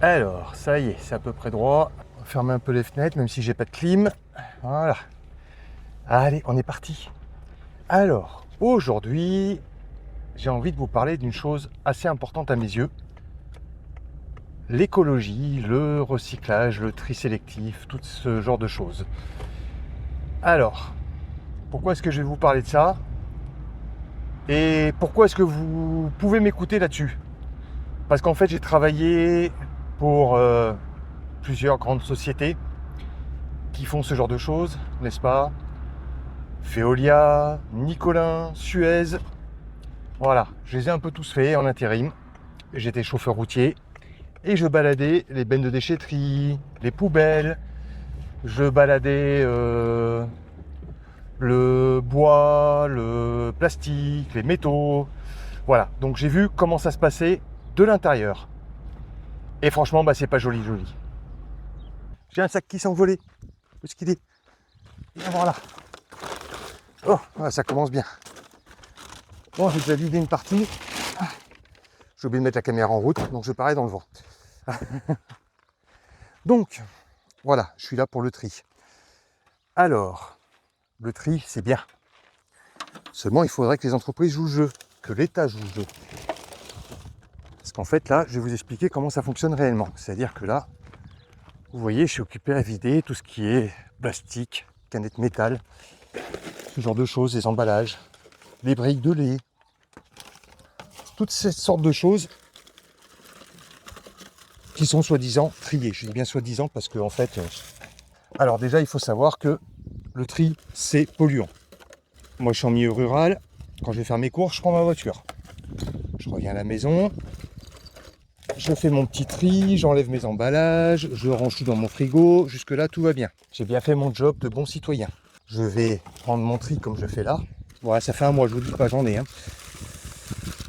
Alors, ça y est, c'est à peu près droit. On va fermer un peu les fenêtres, même si j'ai pas de clim. Voilà. Allez, on est parti. Alors, aujourd'hui, j'ai envie de vous parler d'une chose assez importante à mes yeux. L'écologie, le recyclage, le tri sélectif, tout ce genre de choses. Alors, pourquoi est-ce que je vais vous parler de ça? Et pourquoi est-ce que vous pouvez m'écouter là-dessus? Parce qu'en fait, j'ai travaillé pour plusieurs grandes sociétés qui font ce genre de choses, n'est-ce pas? Veolia, Nicolin, Suez. Voilà, je les ai un peu tous faits en intérim. J'étais chauffeur routier et je baladais les bennes de déchetterie, les poubelles. Je baladais le bois, le plastique, les métaux. Voilà, donc j'ai vu comment ça se passait de l'intérieur. Et franchement, c'est pas joli. J'ai un sac qui s'est envolé. Où est-ce qu'il est? Voilà. Oh, ça commence bien. Bon, j'ai déjà vidé une partie. J'ai oublié de mettre la caméra en route, donc je parais dans le vent. Donc, voilà, je suis là pour le tri. Alors, le tri, c'est bien. Seulement, il faudrait que les entreprises jouent le jeu, que l'État joue le jeu. Parce qu'en fait, là, je vais vous expliquer comment ça fonctionne réellement. C'est-à-dire que là, vous voyez, je suis occupé à vider tout ce qui est plastique, canettes métal, ce genre de choses, les emballages, les briques de lait, toutes ces sortes de choses qui sont soi-disant triées. Je dis bien soi-disant parce que en fait, alors déjà il faut savoir que le tri c'est polluant. Moi je suis en milieu rural, quand je vais faire mes courses, je prends ma voiture. Je reviens à la maison, je fais mon petit tri, j'enlève mes emballages, je range tout dans mon frigo, jusque là tout va bien. J'ai bien fait mon job de bon citoyen. Je vais prendre mon tri comme je fais là. Voilà, ça fait un mois, je vous dis pas, j'en ai.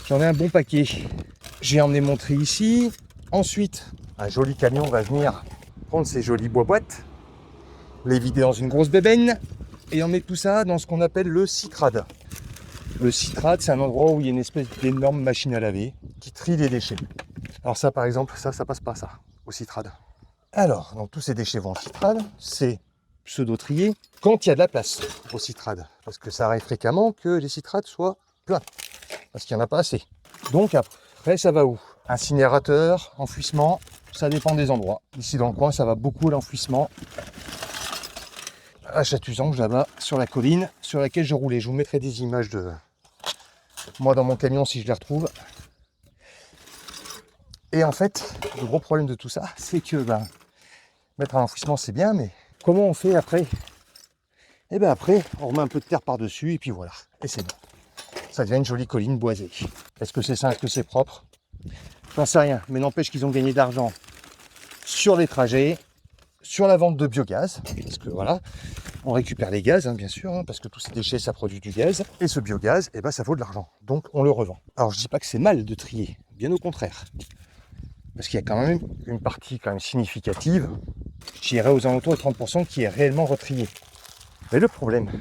J'en ai un bon paquet. J'ai emmené mon tri ici. Ensuite, un joli camion va venir prendre ces jolies boîtes, les vider dans une grosse bébène et emmener tout ça dans ce qu'on appelle le citrade. Le citrade, c'est un endroit où il y a une espèce d'énorme machine à laver qui trie les déchets. Alors ça, par exemple, ça passe pas ça, au citrade. Alors, donc tous ces déchets vont au citrade, c'est pseudo-trié quand il y a de la place au citrade. Parce que ça arrive fréquemment que les citrades soient pleins, parce qu'il n'y en a pas assez. Donc après, ça va où? Incinérateur, enfouissement, ça dépend des endroits. Ici dans le coin, ça va beaucoup à l'enfouissement. À Chatuzange, là-bas, sur la colline sur laquelle je roulais. Je vous mettrai des images de moi dans mon camion si je les retrouve. Et en fait, le gros problème de tout ça, c'est que mettre à l'enfouissement, c'est bien, mais comment on fait après? Et bien après, on remet un peu de terre par-dessus et puis voilà. Et c'est bon. Ça devient une jolie colline boisée. Est-ce que c'est sain? Est-ce que c'est propre? J'en sais rien, mais n'empêche qu'ils ont gagné d'argent sur les trajets, sur la vente de biogaz, parce que voilà, on récupère les gaz, bien sûr, parce que tous ces déchets, ça produit du gaz, et ce biogaz, ça vaut de l'argent, donc on le revend. Alors je dis pas que c'est mal de trier, bien au contraire, parce qu'il y a quand même une partie quand même significative, je dirais aux alentours de 30% qui est réellement retriée. Mais le problème,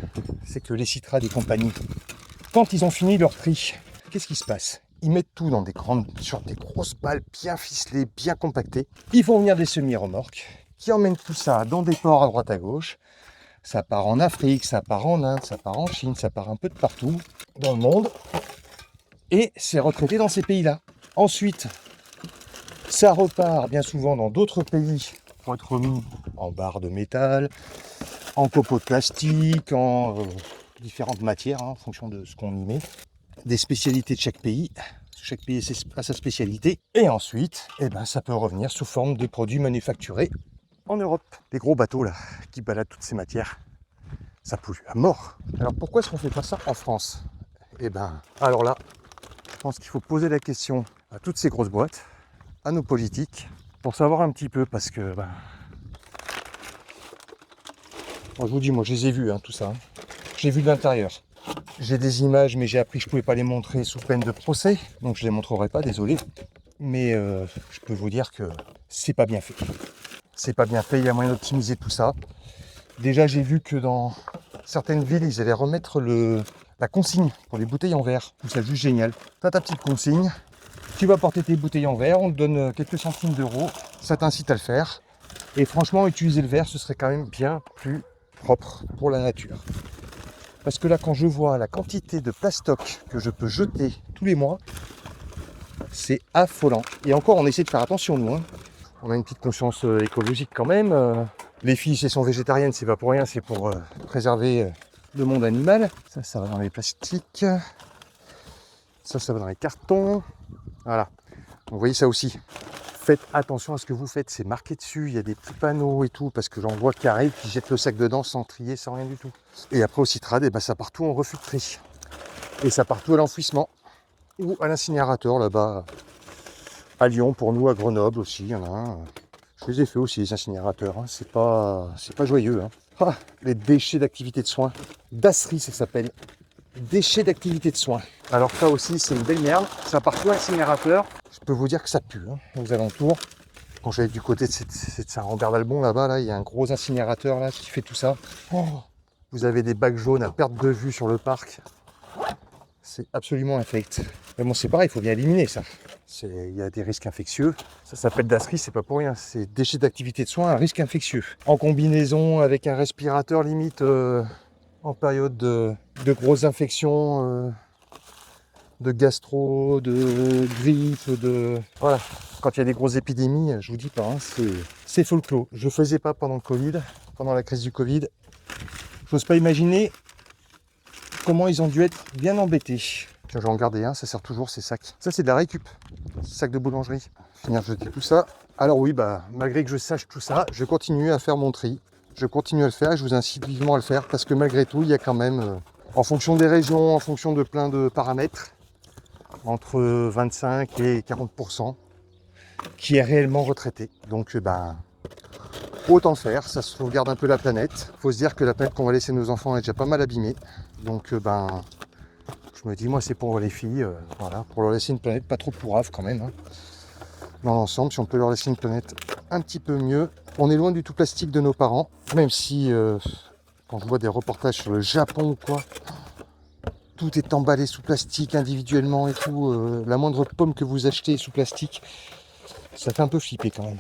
c'est que les citrades et compagnie, quand ils ont fini leur tri, qu'est-ce qui se passe? Ils mettent tout dans sur des grosses balles bien ficelées, bien compactées. Ils font venir des semi-remorques qui emmènent tout ça dans des ports à droite à gauche. Ça part en Afrique, ça part en Inde, ça part en Chine, ça part un peu de partout dans le monde. Et c'est retraité dans ces pays-là. Ensuite, ça repart bien souvent dans d'autres pays pour être remis en barres de métal, en copeaux de plastique, en différentes matières, en fonction de ce qu'on y met. Des spécialités de chaque pays a sa spécialité, et ensuite ça peut revenir sous forme de produits manufacturés en Europe. Les gros bateaux là qui baladent toutes ces matières, ça pollue à mort. Alors pourquoi est-ce qu'on fait pas ça en France? Alors là, je pense qu'il faut poser la question à toutes ces grosses boîtes, à nos politiques, pour savoir un petit peu, parce que moi je vous dis, moi je les ai vus tout ça, j'ai vu de l'intérieur. J'ai des images, mais j'ai appris que je ne pouvais pas les montrer sous peine de procès, donc je ne les montrerai pas, désolé. Mais je peux vous dire que c'est pas bien fait. C'est pas bien fait, il y a moyen d'optimiser tout ça. Déjà, j'ai vu que dans certaines villes, ils allaient remettre la consigne pour les bouteilles en verre. Je trouve ça juste génial. T'as ta petite consigne, tu vas porter tes bouteilles en verre, on te donne quelques centimes d'euros, ça t'incite à le faire. Et franchement, utiliser le verre, ce serait quand même bien plus propre pour la nature. Parce que là, quand je vois la quantité de plastoc que je peux jeter tous les mois, c'est affolant. Et encore, on essaie de faire attention, nous. Hein. On a une petite conscience écologique quand même. Les filles, si elles sont végétariennes, c'est pas pour rien, c'est pour préserver le monde animal. Ça va dans les plastiques. Ça va dans les cartons. Voilà. Vous voyez ça aussi. Faites attention à ce que vous faites. C'est marqué dessus. Il y a des petits panneaux et tout. Parce que j'en vois qui arrivent, qui jettent le sac dedans sans trier, sans rien du tout. Et après au Citrade, et ben, ça part tout en refus de tri. Et ça part tout à l'enfouissement. Ou à l'incinérateur là-bas. À Lyon, pour nous, à Grenoble aussi, il y en a un. Je les ai fait aussi, les incinérateurs. Hein. C'est pas joyeux. Hein. Ah, les déchets d'activité de soins. Dasserie, ça s'appelle. Déchets d'activité de soins. Alors ça aussi, c'est une belle merde. Ça part tout à l'incinérateur. Je peux vous dire que ça pue hein, aux alentours. Quand j'allais du côté de Saint-Rambert-d'Albon, là-bas, là, il y a un gros incinérateur là, qui fait tout ça. Oh, vous avez des bacs jaunes à perte de vue sur le parc. C'est absolument infect. Mais bon, c'est pareil, il faut bien éliminer ça. Il y a des risques infectieux. Ça s'appelle Dasserie, c'est pas pour rien. C'est déchets d'activité de soins à risque infectieux. En combinaison avec un respirateur limite en période de grosses infections, de gastro, de grippe, voilà. Quand il y a des grosses épidémies, je vous dis pas, hein, c'est folklore. Je faisais pas pendant le Covid, pendant la crise du Covid. J'ose pas imaginer comment ils ont dû être bien embêtés. Tiens, j'en gardais un, ça sert toujours ces sacs. Ça, c'est de la récup. Sac de boulangerie. Finir de jeter tout ça. Alors oui, bah, malgré que je sache tout ça, je continue à faire mon tri. Je continue à le faire et je vous incite vivement à le faire parce que malgré tout, il y a quand même, en fonction des régions, en fonction de plein de paramètres, entre 25 et 40% qui est réellement retraité. Donc, ben, autant le faire, ça sauvegarde un peu la planète. Il faut se dire que la planète qu'on va laisser nos enfants est déjà pas mal abîmée. Donc, ben, je me dis, moi, c'est pour les filles, voilà, pour leur laisser une planète pas trop pourrave quand même. Hein. Dans l'ensemble, si on peut leur laisser une planète un petit peu mieux. On est loin du tout plastique de nos parents, même si, quand je vois des reportages sur le Japon ou quoi, tout est emballé sous plastique individuellement et tout. La moindre pomme que vous achetez est sous plastique. Ça fait un peu flipper quand même.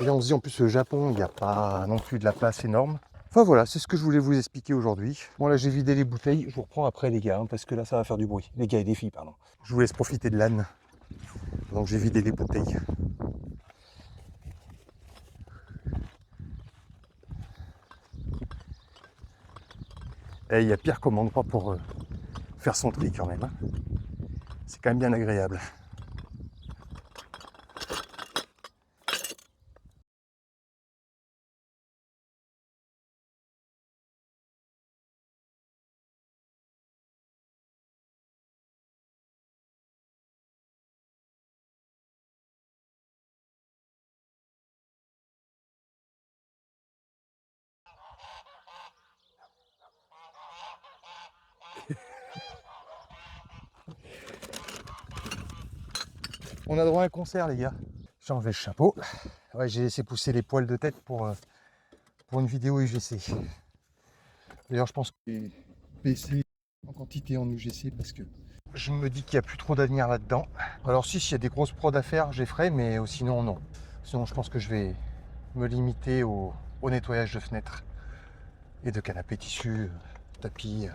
Et là, on se dit, en plus, le Japon, il n'y a pas non plus de la place énorme. Enfin voilà, c'est ce que je voulais vous expliquer aujourd'hui. Bon là j'ai vidé les bouteilles, je vous reprends après les gars, hein, parce que là ça va faire du bruit. Les gars et les filles, pardon. Je vous laisse profiter de l'âne. Donc j'ai vidé les bouteilles. Et il y a pire comme endroit pour faire son tri quand même. Hein. C'est quand même bien agréable. On a droit à un concert les gars. J'ai enlevé le chapeau. Ouais, j'ai laissé pousser les poils de tête pour une vidéo UGC. D'ailleurs je pense que je vais baisser en quantité en UGC parce que je me dis qu'il n'y a plus trop d'avenir là-dedans. Alors si, s'il y a des grosses prods à faire, je les ferai, mais sinon non. Sinon je pense que je vais me limiter au nettoyage de fenêtres et de canapés tissus, tapis.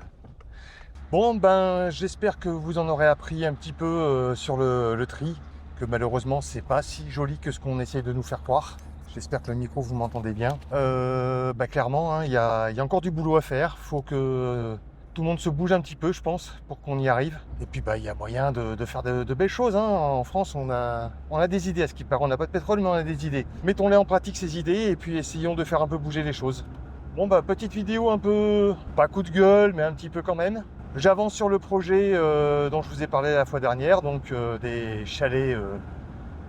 Bon ben j'espère que vous en aurez appris un petit peu sur le tri, que malheureusement c'est pas si joli que ce qu'on essaye de nous faire croire. J'espère que le micro vous m'entendez bien. Bah clairement, hein, y a encore du boulot à faire. Faut que tout le monde se bouge un petit peu, je pense, pour qu'on y arrive. Et puis bah il y a moyen de faire de belles choses. Hein. En France, on a des idées à ce qui paraît. On n'a pas de pétrole, mais on a des idées. Mettons-les en pratique ces idées et puis essayons de faire un peu bouger les choses. Bon bah petite vidéo un peu, pas coup de gueule, mais un petit peu quand même. J'avance sur le projet dont je vous ai parlé la fois dernière, donc des chalets.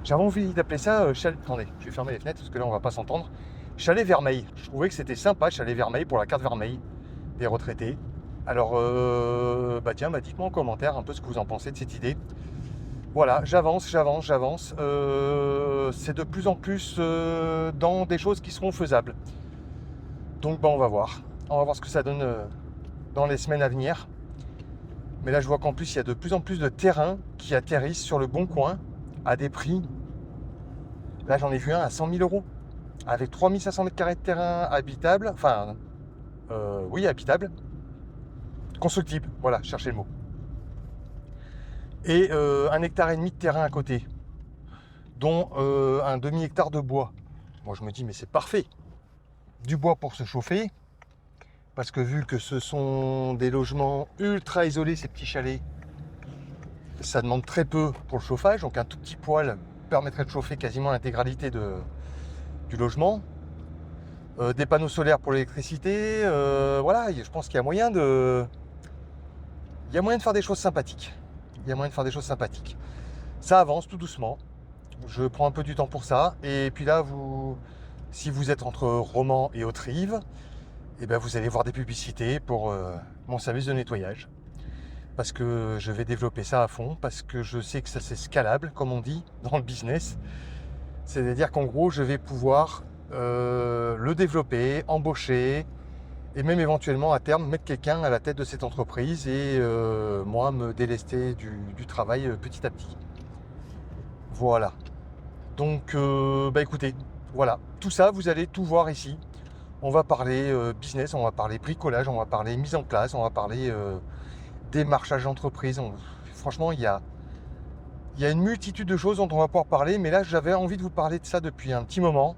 J'avais envie d'appeler ça chalet. Attendez, je vais fermer les fenêtres parce que là on va pas s'entendre. Chalet Vermeil. Je trouvais que c'était sympa, chalet Vermeil pour la carte Vermeil des retraités. Alors, bah tiens, dites-moi en commentaire un peu ce que vous en pensez de cette idée. Voilà, j'avance. C'est de plus en plus dans des choses qui seront faisables. Donc, bah, on va voir. On va voir ce que ça donne dans les semaines à venir. Mais là, je vois qu'en plus, il y a de plus en plus de terrains qui atterrissent sur le Bon Coin à des prix Là, j'en ai vu un à 100 000 euros, avec 3500 mètres carrés de terrain habitable, enfin, oui, habitable, constructible, voilà, cherchez le mot. Et 1,5 hectare de terrain à côté, dont un demi-hectare de bois. Moi, je me dis, mais c'est parfait. Du bois pour se chauffer, parce que vu que ce sont des logements ultra isolés, ces petits chalets, ça demande très peu pour le chauffage, donc un tout petit poêle permettrait de chauffer quasiment l'intégralité du logement. Des panneaux solaires pour l'électricité, voilà, je pense qu'il y a moyen de... Il y a moyen de faire des choses sympathiques. Il y a moyen de faire des choses sympathiques. Ça avance tout doucement. Je prends un peu du temps pour ça. Et puis là, si vous êtes entre Romans et Haute-Rive, eh ben vous allez voir des publicités pour mon service de nettoyage. Parce que je vais développer ça à fond, parce que je sais que ça c'est scalable, comme on dit dans le business. C'est-à-dire qu'en gros, je vais pouvoir le développer, embaucher, et même éventuellement à terme mettre quelqu'un à la tête de cette entreprise et moi me délester du travail petit à petit. Voilà. Donc bah écoutez, voilà. Tout ça, vous allez tout voir ici. On va parler business, on va parler bricolage, on va parler mise en place, on va parler démarchage d'entreprise. Franchement, il y a une multitude de choses dont on va pouvoir parler, mais là j'avais envie de vous parler de ça depuis un petit moment.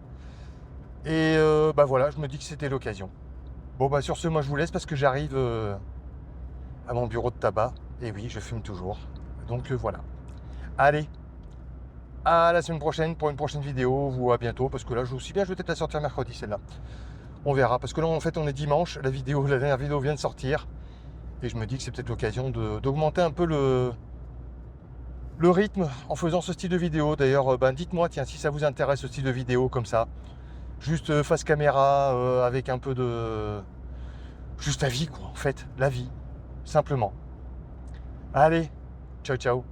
Et bah voilà, je me dis que c'était l'occasion. Bon bah sur ce, moi je vous laisse parce que j'arrive à mon bureau de tabac. Et oui, je fume toujours. Donc voilà. Allez, à la semaine prochaine pour une prochaine vidéo, ou à bientôt, parce que là, je vais peut-être la sortir mercredi, celle-là. On verra, parce que là, en fait, on est dimanche, la dernière vidéo vient de sortir, et je me dis que c'est peut-être l'occasion d'augmenter un peu le rythme en faisant ce style de vidéo. D'ailleurs, ben, dites-moi, tiens, si ça vous intéresse, ce style de vidéo comme ça, juste face caméra, avec un peu de... Juste la vie, quoi, en fait, la vie, simplement. Allez, ciao, ciao.